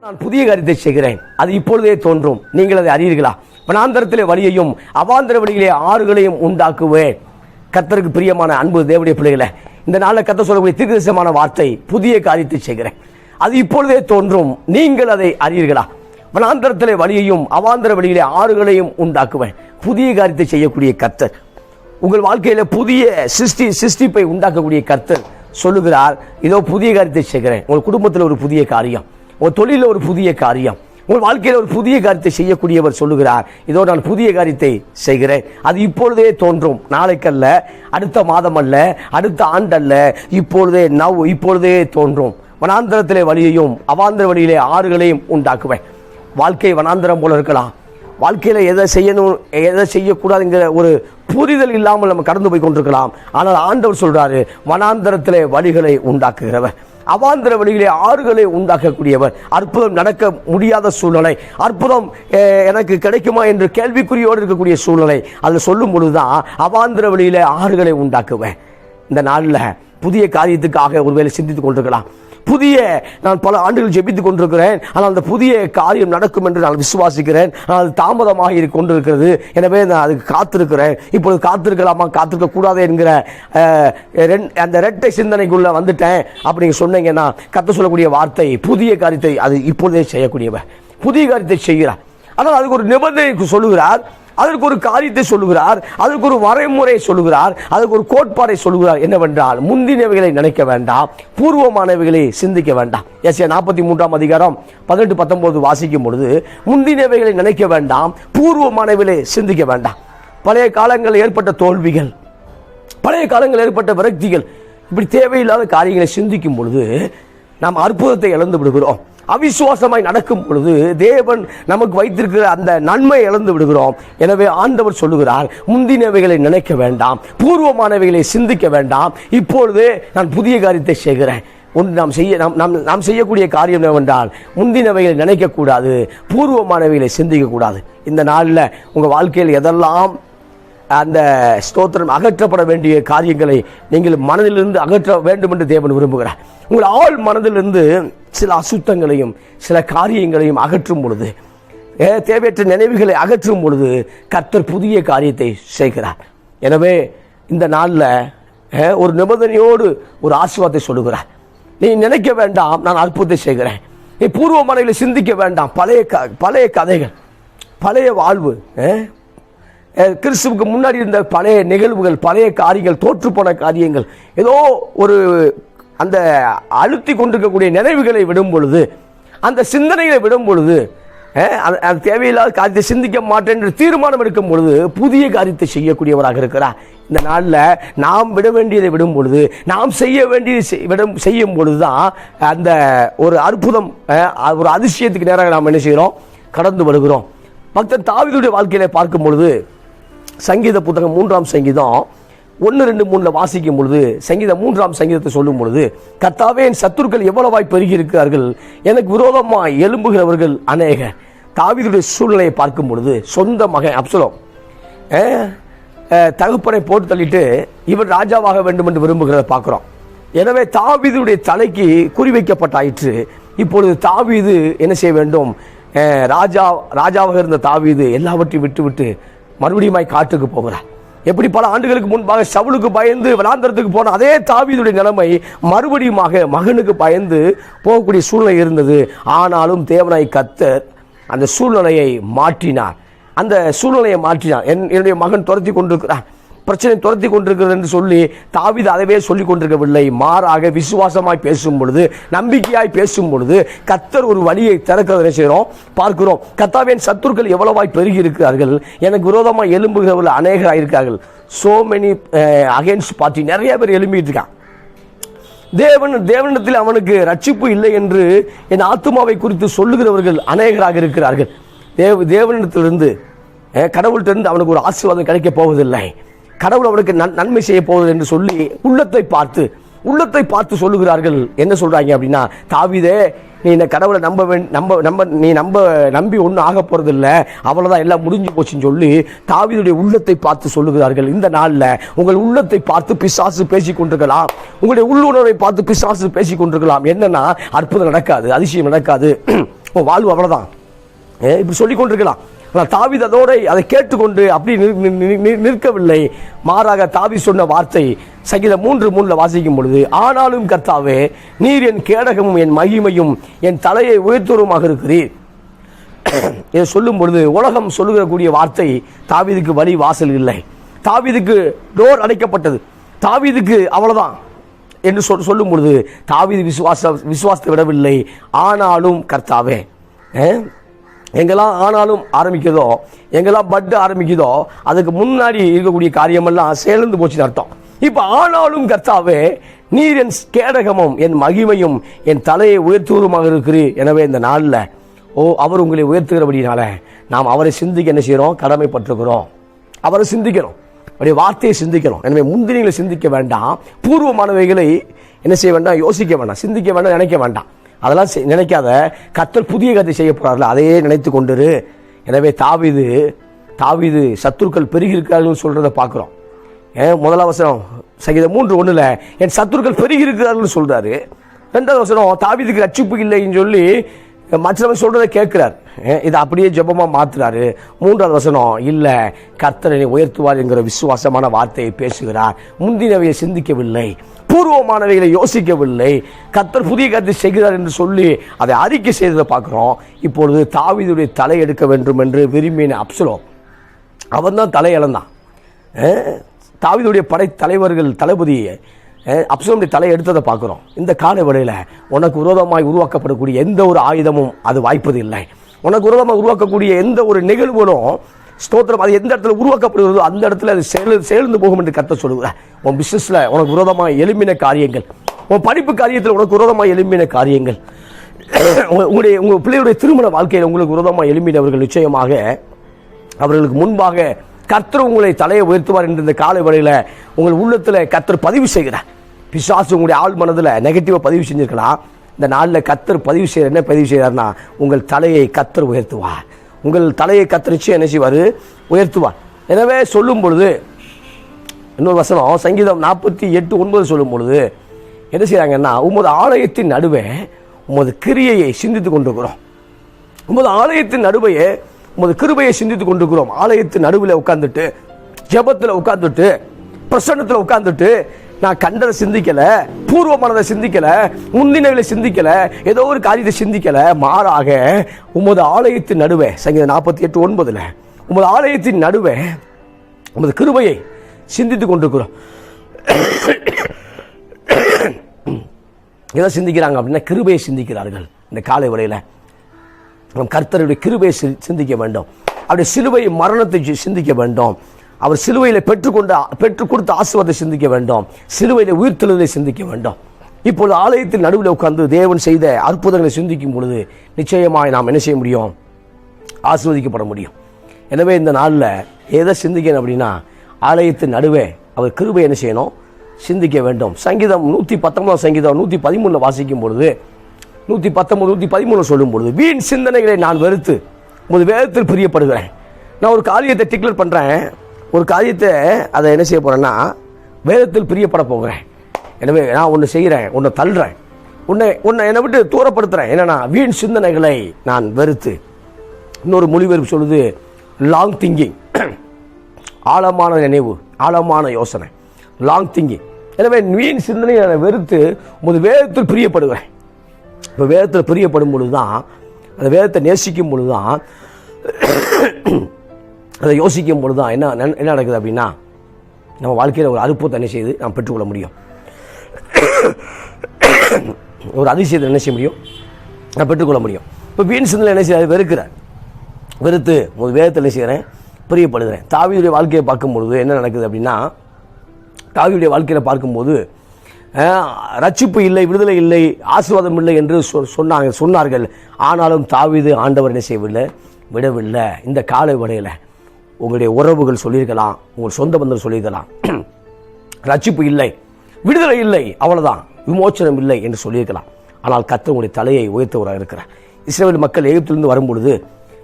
நான் புதிய காரியத்தை செய்கிறேன், அது இப்பொழுதே தோன்றும், நீங்கள் அதை அறியீர்களா? வனாந்தரத்திலே வழியையும் அவாந்தர வழியிலே ஆறுகளையும் உண்டாக்குவேன். கர்த்தருக்கு பிரியமான அன்பு தேவனுடைய பிள்ளைகளை, இந்த நாளில் கர்த்தர் சொல்லக்கூடிய தீர்க்கதரிசனமான வார்த்தை, புதிய காரியத்தை செய்கிறேன், அது இப்பொழுதே தோன்றும், நீங்கள் அதை அறியீர்களா? வனாந்தரத்திலே வழியையும் அவாந்தர வழியிலே ஆறுகளையும் உண்டாக்குவேன். புதிய காரியத்தை செய்யக்கூடிய கர்த்தர், உங்கள் வாழ்க்கையில புதிய சிருஷ்டிப்பை உண்டாக்கக்கூடிய கர்த்தர் சொல்லுகிறார், இதோ புதிய காரியத்தை செய்கிறேன். உங்கள் குடும்பத்தில் ஒரு புதிய காரியம், உங்கள் தொழிலில் ஒரு புதிய காரியம், உங்கள் வாழ்க்கையில் ஒரு புதிய காரியத்தை செய்யக்கூடியவர் சொல்லுகிறார், இதோ நான் புதிய காரியத்தை செய்கிறேன், அது இப்பொழுதே தோன்றும், நாளைக்கல்ல, அடுத்த மாதம் அல்ல, அடுத்த ஆண்டல்ல, இப்பொழுதே தோன்றும். வனாந்தரத்திலே வழியையும் அவாந்தர வழியிலே ஆறுகளையும் உண்டாக்குவேன். வாழ்க்கை வனாந்தரம் போல இருக்கலாம், வாழ்க்கையில் எதை செய்யணும் எதை செய்யக்கூடாதுங்கிற ஒரு புரிதல் இல்லாமல் நம்ம கடந்து போய் கொண்டிருக்கலாம். ஆனால் ஆண்டவர் சொல்றாரு, வனாந்தரத்திலே வழிகளை உண்டாக்குகிறவர், அவாந்தர வழியிலே ஆறுகளை உண்டாக்கக்கூடியவர். அற்புதம் நடக்க முடியாத சூழ்நிலை, அற்புதம் எனக்கு கிடைக்குமா என்று கேள்விக்குறியோடு இருக்கக்கூடிய சூழ்நிலை, அதில் சொல்லும் பொழுதுதான் அவாந்தர வழியிலே ஆறுகளை உண்டாக்குவேன். இந்த நாளில் புதிய காரியத்துக்காக ஒருவேளை சிந்தித்துக் கொண்டிருக்கலாம். நான் பல ஆண்டுகள் ஜெபித்துக் கொண்டிருக்கிறேன், ஆனால் அந்த புதிய காரியம் நடக்கும் என்று நான் விசுவாசிக்கிறேன், ஆனால் அது தாமதமாக கொண்டிருக்கிறது, எனவே நான் அதுக்கு காத்திருக்கிறேன். இப்பொழுது காத்திருக்கலாமா காத்திருக்க கூடாது என்கிற அந்த இரட்டை சிந்தனைக்குள்ள வந்துட்டேன் அப்படிங்க சொன்னீங்கன்னா, கர்த்தர் சொல்லக்கூடிய வார்த்தை, புதிய காரியத்தை அது இப்பொழுதே செய்யக்கூடியவர், புதிய காரியத்தை செய்கிறார். ஆனால் அதுக்கு ஒரு நிபந்தனை சொல்லுகிறார், அதற்கு ஒரு காரியத்தை சொல்லுகிறார், அதற்கு ஒரு வரைமுறை சொல்லுகிறார், அதற்கு ஒரு கோட்பாடை சொல்லுகிறார். என்னவென்றால், முந்தினவைகளை நினைக்க வேண்டாம், பூர்வமானவைகளை சிந்திக்க வேண்டாம். எஸ்ஏ 43 அதிகாரம் 18-19 வாசிக்கும் பொழுது, முந்தினவைகளை நினைக்க வேண்டாம், பூர்வமானவைகளை சிந்திக்க வேண்டாம். பழைய காலங்களில் ஏற்பட்ட தோல்விகள், பழைய காலங்களில் ஏற்பட்ட விரக்திகள், இப்படி தேவையில்லாத காரியங்களை சிந்திக்கும் பொழுது நாம் அற்புதத்தை இழந்து விடுகிறோம். அவிசுவாசமாய் நடக்கும் பொழுது தேவன் நமக்கு வைத்திருக்கிற அந்த நன்மை இழந்து விடுகிறோம். எனவே ஆண்டவர் சொல்லுகிறார், முந்தினவைகளை நினைக்க வேண்டாம், பூர்வமானவைகளை சிந்திக்க வேண்டாம், இப்பொழுது நான் புதிய காரியத்தை செய்கிறேன். நாம் செய்யக்கூடிய காரியம் என்னவென்றால், முந்தினவைகளை நினைக்கக்கூடாது, பூர்வமானவைகளை சிந்திக்கக்கூடாது. இந்த நாளில் உங்கள் வாழ்க்கையில் எதெல்லாம் அந்த ஸ்தோத்திரம் அகற்றப்பட வேண்டிய காரியங்களை நீங்கள் மனதிலிருந்து அகற்ற வேண்டும் என்று தேவன் விரும்புகிறார். உங்கள் ஆள் மனதிலிருந்து சில அசுத்தங்களையும் சில காரியங்களையும் அகற்றும் பொழுது, தேவையற்ற நினைவுகளை அகற்றும் பொழுது கர்த்தர் புதிய காரியத்தை செய்கிறார். எனவே இந்த நாளில் ஒரு நிபந்தனையோடு ஒரு ஆசீர்வாதத்தை சொல்லுகிறார். நீ நினைக்க வேண்டாம், நான் அற்புதத்தை செய்கிறேன். நீ பூர்வமனைகளை சிந்திக்க வேண்டாம், பழைய கதைகள், பழைய வாழ்வு, கிறிஸ்துவுக்கு முன்னாடி இருந்த பழைய நிகழ்வுகள், பழைய காரியங்கள், தோற்று போன காரியங்கள், ஏதோ ஒரு அந்த அழுத்தி கொண்டிருக்கக்கூடிய நினைவுகளை விடும் பொழுது, அந்த சிந்தனைகளை விடும் பொழுது, தேவையில்லாத காரியத்தை சிந்திக்க மாட்டேன் என்று தீர்மானம் எடுக்கும் பொழுது புதிய காரியத்தை செய்யக்கூடியவராக இருக்கிறார். இந்த நாளில் நாம் விட வேண்டியதை விடும் பொழுது, நாம் செய்ய வேண்டியதை செய்யும் பொழுதுதான் அந்த ஒரு அற்புதம், ஒரு அதிசயத்துக்கு நேராக நாம் என்ன செய்கிறோம், கடந்து வருகிறோம். பக்தர் தாவீதுடைய வாழ்க்கையில பார்க்கும் பொழுது, சங்கீத புத்தகம் 3ஆம் சங்கீதம் 1, 2, 3 வாசிக்கும் பொழுது, சங்கீதம் 3ஆம் சங்கீதத்தை சொல்லும் பொழுது, கர்த்தாவே என் சத்துருக்கள் எவ்வளவாய் பெருகி இருக்கிறார்கள், எனக்கு விரோதமாய் எழும்புகிறவர்கள் அநேகர். தாவீதுடைய சூழ்நிலையை பார்க்கும் பொழுது, சொந்த மகன் அப்சலோம் தகப்பனை போட்டு தள்ளிட்டு இவர் ராஜாவாக வேண்டும் என்று விரும்புகிறத பார்க்கிறோம். எனவே தாவீதுடைய தலைக்கு குறிவைக்கப்பட்டாயிற்று. இப்பொழுது தாவீது என்ன செய்ய வேண்டும், ராஜாவாக இருந்த தாவீது எல்லாவற்றையும் விட்டு மறுபடியும் காட்டுக்கு போகிறார். எப்படி பல ஆண்டுகளுக்கு முன்பாக சவுலுக்கு பயந்து வனாந்தரத்துக்கு போன அதே தாவீதுடைய நிலைமை மறுபடியும் மகனுக்கு பயந்து போகக்கூடிய சூழ்நிலை இருந்தது. ஆனாலும் தேவனாய் கர்த்தர் அந்த சூழ்நிலையை மாற்றினார். என்னுடைய மகன் துரத்தி கொண்டிருக்கிறார், பிரச்சனை துரத்தி கொண்டிருக்கிறது என்று சொல்லி தாவீது அதவே சொல்லிக் கொண்டிருக்கவில்லை. மாறாக விசுவாசமாய் பேசும் பொழுது, நம்பிக்கையாய் பேசும் பொழுது கர்த்தர் ஒரு வழியை திறக்கிறதை செய்கிறோம், பார்க்கிறோம். கர்த்தாவின் சத்துருக்கள் எவ்வளவாய் பெருகி இருக்கிறார்கள், எனக்கு விரோதமாய் எழும்புகிறவர்கள் அநேகராக இருக்கிறார்கள். சோ மெனி அகைன்ஸ்ட் பார்ட்டி, நிறைய பேர் எழும்பிட்டு இருக்கான். தேவனிடத்தில் அவனுக்கு ரட்சிப்பு இல்லை என்று என் ஆத்துமாவை குறித்து சொல்லுகிறவர்கள் அநேகராக இருக்கிறார்கள். தேவனிடத்திலிருந்து கடவுள்கிட்ட அவனுக்கு ஒரு ஆசீர்வாதம் கிடைக்க போவதில்லை, கடவுள் அவனுக்கு நன்மை செய்ய போவது என்று சொல்லி உள்ளத்தை பார்த்து சொல்லுகிறார்கள். என்ன சொல்றாங்க அப்படின்னா, தாவீதே நீ இந்த கடவுளை நம்பி ஒன்றும் ஆக போறது இல்லை, அவ்வளவுதான், எல்லாம் முடிஞ்சு போச்சுன்னு சொல்லி தாவீதுடைய உள்ளத்தை பார்த்து சொல்லுகிறார்கள். இந்த நாளில் உங்கள் உள்ளத்தை பார்த்து பிசாசு பேசிக் கொண்டிருக்கலாம், உங்களுடைய உள்ளுணர்வை பார்த்து பிசாசு பேசிக் கொண்டிருக்கலாம். என்னன்னா, அற்புதம் நடக்காது, அதிசயம் நடக்காது, வாழ்வு அவ்வளோதான். இப்படி சொல்லிக் கொண்டிருக்கலாம். ஆனால் தாவீது அதோட அதை கேட்டுக்கொண்டு அப்படி நிற்கவில்லை. மாறாக தாவீது சொன்ன வார்த்தை சங்கீதம் 3:3 வாசிக்கும் பொழுது, ஆனாலும் கர்த்தாவே நீர் என் கேடகமும் என் மகிமையும் என் தலையை உயர்த்துவருமாக இருக்கிறீர். இதை சொல்லும் பொழுது உலகம் சொல்லுகிற கூடிய வார்த்தை, தாவீதுக்கு வழி வாசல் இல்லை, தாவீதுக்கு டோர் அடைக்கப்பட்டது, தாவீதுக்கு அவ்வளவுதான் என்று சொல்லும் பொழுது தாவீது விசுவாசத்தை விடவில்லை. ஆனாலும் கர்த்தாவே, எங்கெல்லாம் ஆனாலும் ஆரம்பிக்கிறதோ, எங்கெல்லாம் பட்டு ஆரம்பிக்குதோ, அதுக்கு முன்னாடி இருக்கக்கூடிய காரியமெல்லாம் சேர்ந்து போச்சுன்னு அர்த்தம். இப்ப ஆனாலும் கர்த்தாவே நீர் என் கேடகமும் என் மகிமையும் என் தலையை உயர்த்துவருமாக இருக்கிறீர். எனவே இந்த நாளில் அவர் உங்களை உயர்த்துகிறபடினால நாம் அவரை சிந்திக்க என்ன செய்யறோம்? கடமைப்பட்டிருக்கிறோம். அவரை சிந்திக்கிறோம், அவருடைய வார்த்தையை சிந்திக்கிறோம். எனவே முந்தினங்களை சிந்திக்க வேண்டாம், பூர்வமானவைகளை என்ன செய்ய வேண்டாம்? யோசிக்க வேண்டாம், சிந்திக்க வேண்டாம், நினைக்க வேண்டாம். அதெல்லாம் நினைக்காத. கர்த்தர் புதிய கதை செய்ய போறார்கள், அதையே நினைத்து கொண்டிரு. எனவே தாவீது சத்துருக்கள் பெருகி இருக்கிறார்கள் சொல்றதை பார்க்கிறோம். முதலாவது வசனம் சங்கீதம் 3:1 என் சத்துருக்கள் பெருகி இருக்கிறார்கள் சொல்றாரு. 2வது வசனம் தாவீதுக்கு ரட்சிப்பு இல்லைன்னு சொல்லி மற்றவன் சொல்றதை கேட்கிறார். இதை அப்படியே ஜெபமா மாத்துறாரு. 3வது வசனம் இல்ல, கர்த்தரை உயர்த்துவார் என்கிற விசுவாசமான வார்த்தையை பேசுகிறார். முந்தினவையை சிந்திக்கவில்லை, பூர்வமானவைகளை யோசிக்கவில்லை, கர்த்தர் புதிய கருத்தை செய்கிறார் என்று சொல்லி அதை அறிக்கை செய்ததை பார்க்கிறோம். இப்பொழுது தாவீதுடைய தலை எடுக்க வேண்டும் என்று விரும்பின அப்சலோம், அவன் தான் தலை இழந்தான். தாவீதுடைய படை தலைவர்கள் தளபதி அப்சலோமுடைய தலை எடுத்ததை பார்க்கிறோம். இந்த கால வேளையில உனக்கு விரோதமாய் உருவாக்கப்படக்கூடிய எந்த ஒரு ஆயுதமும் அது வாய்ப்பது இல்லை. உனக்கு விரோதமாக உருவாக்கக்கூடிய எந்த ஒரு நிகழ்வுகளும் ஸ்தோத்திரம், அது எந்த இடத்துல உருவாக்கப்படுகிறதோ அந்த இடத்துல அது சேர்ந்து போகும் என்று கர்த்தர் சொல்லுகிறார். உன் பிசினஸ்ல உனக்கு விரோதமாக எழும்பின காரியங்கள், உன் படிப்பு காரியத்தில் உனக்கு விரோதமாக எழும்பின காரியங்கள், உங்க பிள்ளையுடைய திருமண வாழ்க்கையில் உங்களுக்கு விரோதமாக எழும்பினவர்கள் நிச்சயமாக அவர்களுக்கு முன்பாக கர்த்தர் உங்களை தலையை உயர்த்துவார் என்ற இந்த காலை வேளையில உங்கள் உள்ளத்தில் கர்த்தர் பதிவு செய்கிறார். பிசாசு உங்களுடைய ஆள் மனதில் நெகட்டிவா பதிவு செஞ்சிருக்கலாம். இந்த நாளில் கர்த்தர் பதிவு செய்ய என்ன பதிவு செய்கிறார்னா, உங்கள் தலையை கர்த்தர் உயர்த்துவார். உங்கள் தலையை கர்த்தர் நிச்சயம் என்ன செய்வார்? உயர்த்துவார். எனவே சொல்லும் பொழுது இன்னொரு வசனம் சங்கீதம் 48:9 சொல்லும் பொழுது என்ன செய்யறாங்கன்னா, உமது ஆலயத்தின் நடுவே உமது கிரியையை சிந்தித்துக் கொண்டிருக்கிறோம். உமது ஆலயத்தின் நடுவே உமது கிருபையை சிந்தித்துக் கொண்டிருக்கிறோம். ஆலயத்தின் நடுவில் உட்கார்ந்துட்டு, ஜெபத்தில் உட்கார்ந்துட்டு, பிரசன்னத்தில் உட்கார்ந்துட்டு நான் கண்டதை சிந்திக்கல, பூர்வமானதை சிந்திக்கல, முந்தினவை சிந்திக்கல, ஏதோ ஒரு காரியத்தை சிந்திக்கல. மாறாக உமது ஆலயத்தின் நடுவே சங்கீதம் 48:9 உமது ஆலயத்தின் நடுவே உமது கிருபையை சிந்தித்துக் கொண்டிருக்கிறோம். எதை சிந்திக்கிறாங்க அப்படின்னா, கிருபையை சிந்திக்கிறார்கள். இந்த காலை வேளையில நம் கர்த்தருடைய கிருபையை சிந்திக்க வேண்டும். அவருடைய சிலுவை மரணத்தை சிந்திக்க வேண்டும். அவர் சிலுவையில் பெற்றுக் கொடுத்த ஆசீர்வாதத்தை சிந்திக்க வேண்டும். சிலுவையில் உயிர்த்தெழுதலை சிந்திக்க வேண்டும். இப்பொழுது ஆலயத்தின் நடுவில் உட்கார்ந்து தேவன் செய்த அற்புதங்களை சிந்திக்கும் பொழுது நிச்சயமாய் நாம் என்ன செய்ய முடியும்? ஆசீர்வதிக்கப்பட முடியும். எனவே இந்த நாளில் எதை சிந்திக்கணும் அப்படின்னா, ஆலயத்தின் நடுவே அவர் கிருபை என்ன செய்யணும்? சிந்திக்க வேண்டும். சங்கீதம் 119 சங்கீதம் 113 வாசிக்கும் பொழுது 119 113 சொல்லும் பொழுது, வீண் சிந்தனைகளை நான் வெறுத்து உமது வேதத்தில் பிரியப்படுகிறேன். நான் ஒரு காரியத்தை டிக்ளேர் பண்றேன், ஒரு காரியத்தை அதை என்ன செய்ய போறேன்னா வேதத்தில் பிரியப்பட போகிறேன். எனவே நான் ஒன்று செய்கிறேன், ஒன்று தள்ளுறேன், உன்னை என்னை விட்டு தூரப்படுத்துறேன். என்னன்னா வீண் சிந்தனைகளை நான் வெறுத்து. இன்னொரு மொழிபெயர்ப்பு சொல்லுது லாங் திங்கிங், ஆழமான நினைவு, ஆழமான யோசனை, லாங் திங்கிங். எனவே வீண் சிந்தனையை நான் வெறுத்து உமது வேதத்தில் பிரியப்படுகிறேன். இப்போ வேதத்தில் பிரியப்படும் பொழுதுதான், அந்த வேதத்தை நேசிக்கும் பொழுதுதான், அதை யோசிக்கும் பொழுதுதான் என்ன நடக்குது அப்படின்னா, நம்ம வாழ்க்கையில் ஒரு அற்புதத்தை என்ன செய்து நாம் பெற்றுக்கொள்ள முடியும். ஒரு அதிசயத்தை என்ன செய்ய முடியும்? நான் பெற்றுக்கொள்ள முடியும். இப்போ வீண் சிந்தனை என்ன செய்ய வெறுத்து ஒரு வேதத்தை என்ன செய்கிறேன்? பிரியப்படுகிறேன். தாவீதுடைய வாழ்க்கையை பார்க்கும் பொழுது என்ன நடக்குது அப்படின்னா, தாவீதுடைய வாழ்க்கையில் பார்க்கும்போது ரட்சிப்பு இல்லை, விடுதலை இல்லை, ஆசீர்வாதம் இல்லை என்று சொன்னார்கள். ஆனாலும் தாவீது ஆண்டவர் என்ன செய்யவில்லை? விடவில்லை. இந்த காலை வேளையில உங்களுடைய உறவுகள் சொல்லியிருக்கலாம், உங்கள் சொந்த பந்தர் சொல்லியிருக்கலாம், ரட்சிப்பு இல்லை, விடுதலை இல்லை, அவ்வளவுதான், விமோச்சனம் இல்லை என்று சொல்லியிருக்கலாம். ஆனால் கர்த்தர் உங்களுடைய தலையை உயர்த்தவராக இருக்கிறார். இஸ்ரவேல் மக்கள் எகிப்திலிருந்து வரும்பொழுது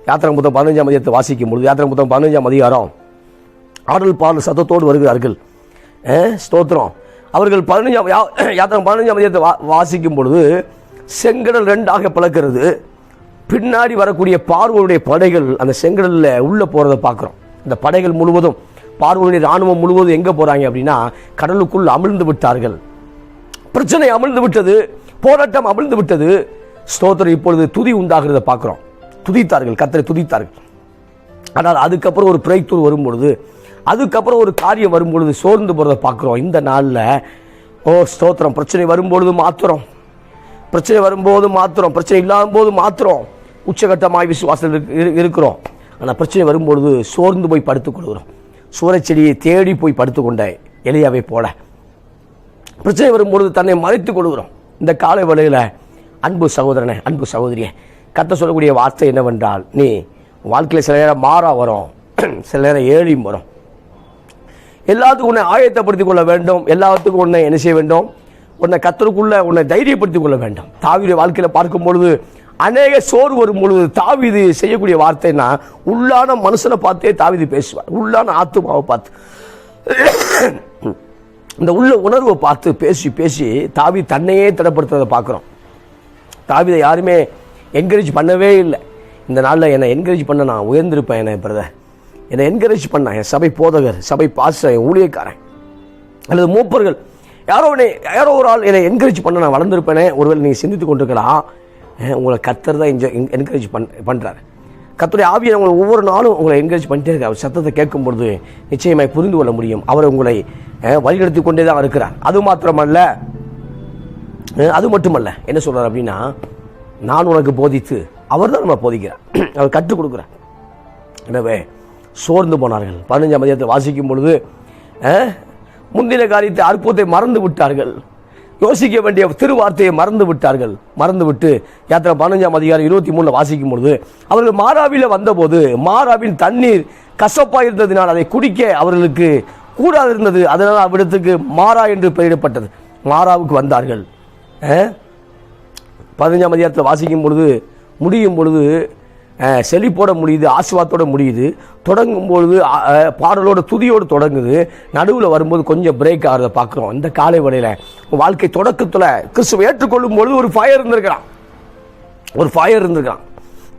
யாத்திராகமம் 15ஆம் அதிகாரத்தை வாசிக்கும் பொழுது, யாத்திராகமம் 15ஆம் அதிகாரம் ஆடல் பாடல் சத்தத்தோடு வருகிறார்கள். ஸ்தோத்திரம். அவர்கள் 15ஆம் அதிகாரத்தை வாசிக்கும் பொழுது செங்கடல் 2ஆக பிளக்கிறது, பின்னாடி வரக்கூடிய பார்வோனுடைய படைகள் அந்த செங்கடல்ல உள்ள போறதை பார்க்கிறோம். இந்த படைகள் முழுவதும் பார்வோனுடைய ராணுவம் முழுவதும் எங்க போறாங்க அப்படின்னா கடலுக்குள் அமிழ்ந்து விட்டார்கள். பிரச்சனை அமிழ்ந்து விட்டது, போராட்டம் அமிழ்ந்து விட்டது. ஸ்தோத்திரம். இப்பொழுது துதி உண்டாகிறத பார்க்கிறோம். துதித்தார்கள், கர்த்தரை துதித்தார்கள். ஆனால் அதுக்கப்புறம் ஒரு பிரேக் த்ரூ வரும்பொழுது, அதுக்கப்புறம் ஒரு காரியம் வரும்பொழுது சோர்ந்து போறதை பார்க்கிறோம். இந்த நாளில் ஸ்தோத்திரம், பிரச்சனை வரும்பொழுது மாத்திரம், பிரச்சனை வரும்போது மாத்திரம், பிரச்சனை இல்லாத போது மாத்திரம் உச்சகட்டமாய் விசுவாசத்தில் இருக்கிறோம். ஆனால் பிரச்சனை வரும்பொழுது சோர்ந்து போய் படுத்துக் கொள்கிறோம். சூறைச்செடியை தேடி போய் படுத்துக்கொண்ட எலியாவை போல பிரச்சனை வரும்பொழுது தன்னை மறைத்துக் கொள்கிறோம். இந்த காலை வேளையில் அன்பு சகோதரனே, அன்பு சகோதரியே, கர்த்தர் சொல்லக்கூடிய வார்த்தை என்னவென்றால், நீ வாழ்க்கையில் சில நேரம் மாறா வரும், சில நேரம் ஏழியும் வரும். எல்லாத்துக்கும் உன்னை ஆயத்தப்படுத்திக் கொள்ள வேண்டும். எல்லாத்துக்கும் உன்னை என்ன செய்ய வேண்டும்? உன்னை கர்த்தருக்குள்ள உன்னை தைரியப்படுத்திக் கொள்ள வேண்டும். தாவீது வாழ்க்கையில் பார்க்கும் பொழுது அநேக சோர்வு வரும் பொழுது தாவீது செய்யக்கூடிய வார்த்தைன்னா, உள்ளான மனுஷனை பார்த்தே தாவீது பேசுவார். உள்ளான ஆத்துமாவை பார்த்து, இந்த உள்ள உணர்வை பார்த்து பேசி பேசி தாவீது தன்னையே திடப்படுத்துறதை பார்க்குறோம். தாவீதை யாருமே என்கரேஜ் பண்ணவே இல்லை. இந்த நாளில் என்னை என்கரேஜ் பண்ண நான் உயர்ந்திருப்பேன். என்னை பிரதர் என்னை என்கரேஜ் பண்ண என் சபை போதகர், சபை பாஸ்டர், என் ஊழியக்காரன் அல்லது மூப்பர்கள் யாரோ ஒரு ஆள் என்னை என்கரேஜ் பண்ண நான் வளர்ந்துருப்பேனே. ஒருவேளை நீங்கள் சிந்தித்து கொண்டிருக்கலாம், உங்களை கர்த்தர் தான் என்கரேஜ் பண்ணுறாரு. கர்த்தருடைய ஆவியை உங்களை ஒவ்வொரு நாளும் உங்களை என்கரேஜ் பண்ணிட்டே இருக்க. அவர் சத்தத்தை கேட்கும் பொழுது நிச்சயமாய் புரிந்து கொள்ள முடியும். அவர் உங்களை வழிநடத்தி கொண்டே தான் இருக்கிறார். அது மட்டுமல்ல என்ன சொல்றார் அப்படின்னா, நான் உனக்கு போதித்து, அவர் தான் நம்ம போதிக்கிறார், அவர் கற்றுக் கொடுக்கிறார். எனவே சோர்ந்து போனார்கள். 15ஆம் அதிகாரத்தை வாசிக்கும் பொழுது முந்தின காரியத்தை, அற்புதத்தை மறந்து விட்டார்கள். யோசிக்க வேண்டிய திருவார்த்தையை மறந்து விட்டார்கள். மறந்துவிட்டு யாத்திரை 15ஆம் அதிகாரம் 23 வாசிக்கும் பொழுது, அவர்கள் மாராவில வந்தபோது மாராவின் தண்ணீர் கசப்பாக இருந்ததினால் அதை குடிக்க அவர்களுக்கு கூடாது இருந்தது. அதனால் அவ்விடத்துக்கு மாறா என்று பெயரிடப்பட்டது. மாராவுக்கு வந்தார்கள். 15ஆம் அதிகாரத்தில் வாசிக்கும் பொழுது முடியும் பொழுது செழிப்போட முடியுது, ஆசீர்வாதத்தோட முடியுது. தொடங்கும் பொழுது பாடலோட துதியோடு தொடங்குது. நடுவில் வரும்போது கொஞ்சம் பிரேக் ஆகிறத பார்க்குறோம். இந்த காலை வேளையில் வாழ்க்கை தொடக்கத்தில் கிறிஸ்துவை ஏற்றுக்கொள்ளும் பொழுது ஒரு ஃபயர் இருந்திருக்கிறான்.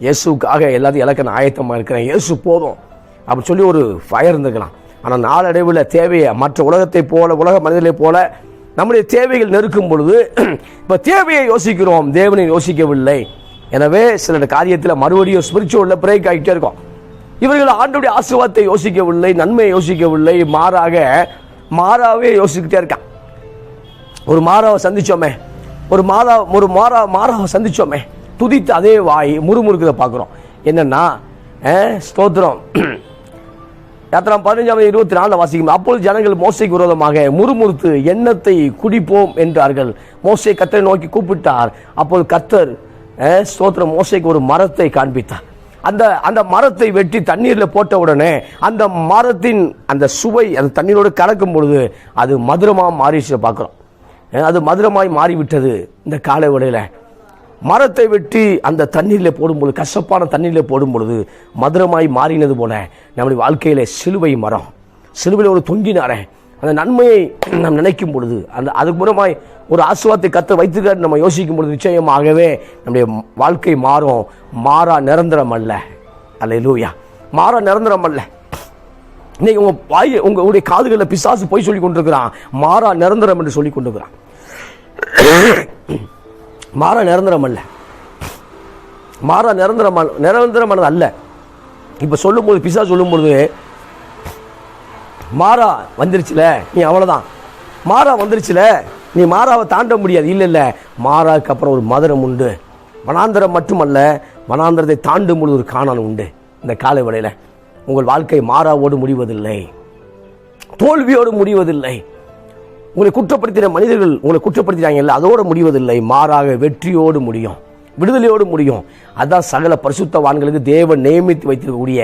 இயேசுக்காக எல்லாத்தையும் இலக்க நான் ஆயத்தமாக இருக்கிறேன், இயேசு போதும் அப்படின்னு சொல்லி ஒரு ஃபயர் இருந்திருக்கலாம். ஆனால் நாளடைவில் தேவையை மற்ற உலகத்தை போல, உலக மனிதர்களை போல நம்முடைய தேவைகள் நெருக்கும் பொழுது இப்போ தேவையை யோசிக்கிறோம், தேவனை யோசிக்கவில்லை. எனவே சில காரியத்தில் மறுபடியும் ஸ்பிரிச்சுவலில் பிரேக் ஆகிட்டே இருக்கும். இவர்கள் ஆண்டவருடைய ஆசீர்வாதத்தை யோசிக்கவில்லை, நன்மையை யோசிக்கவில்லை, மாறாவே யோசிக்கிட்டே இருக்கான். ஒரு மாறாவை சந்திச்சோமே, துதித்து அதே வாய் முறுமுறுக்கிறத பார்க்குறோம். என்னன்னா ஸ்தோத்திரம், யாத்திரா 15:24 வாசிக்கும். அப்பொழுது ஜனங்கள் மோசைக்கு விரோதமாக முறுமுறுத்து எண்ணத்தை குடிப்போம் என்றார்கள். மோசே கர்த்தரை நோக்கி கூப்பிட்டார். அப்போது கர்த்தர் ஸ்தோத்திரம் மோசைக்கு ஒரு மரத்தை காண்பித்தார். அந்த மரத்தை வெட்டி தண்ணீரில் போட்ட உடனே அந்த மரத்தின் அந்த சுவை அந்த தண்ணீரோடு கலக்கும் பொழுது அது மதுரமாக மாறிச்சு பார்க்குறோம். அது மதுரமாய் மாறிவிட்டது. இந்த காலை வேளையில் மரத்தை வெட்டி அந்த தண்ணீரில் போடும்பொழுது, கசப்பான தண்ணீரில் போடும் பொழுது மதுரமாய் மாறினது போல நம்முடைய வாழ்க்கையில சிலுவை மரம், சிலுவையில் ஒரு தொங்கினாரே அந்த நன்மையை நாம் நினைக்கும் பொழுது, அதுக்கு மூலமாய் ஒரு ஆசீர்வாதத்தை கர்த்தர் வைத்துக்காரு நம்ம யோசிக்கும் பொழுது நிச்சயமாகவே நம்முடைய வாழ்க்கை மாறும். மாறா நிரந்தரம் அல்ல. அல்லேலூயா. மாறா நிரந்தரம் அல்ல. இன்னைக்கு உங்களுடைய காதுகளில் பிசாசு போய் சொல்லி கொண்டிருக்கிறான், மாறா நிரந்தரம் என்று சொல்லி கொண்டிருக்கிறான். மாறா நிரந்தரம் அல்ல. மாறா நிரந்தரமானது அல்ல. இப்ப சொல்லும்போது பிசாசு சொல்லும்போது, மாறா வந்துருச்சுல நீ அவ்வளவுதான், மாறா வந்துருச்சுல நீ மாறாவை தாண்ட முடியாது. இல்ல மாறாவுக்கு அப்புறம் ஒரு மதுரம் உண்டு. வனாந்தரம் மட்டுமல்ல, வனாந்தரத்தை தாண்டும் பொழுது ஒரு காணான் உண்டு. இந்த காலை வேளையில உங்கள் வாழ்க்கை மாறாவோடு முடிவதில்லை, தோல்வியோடு முடிவதில்லை. உங்களை குற்றப்படுத்தின மனிதர்கள் உங்களை குற்றப்படுத்தினாங்க, அதோடு முடிவதில்லை. மாறாக வெற்றியோடு முடியும், விடுதலையோடு முடியும். அதுதான் சகல பரிசுத்தவான்களுக்கு தேவன் நியமித்து வைத்திருக்கக்கூடிய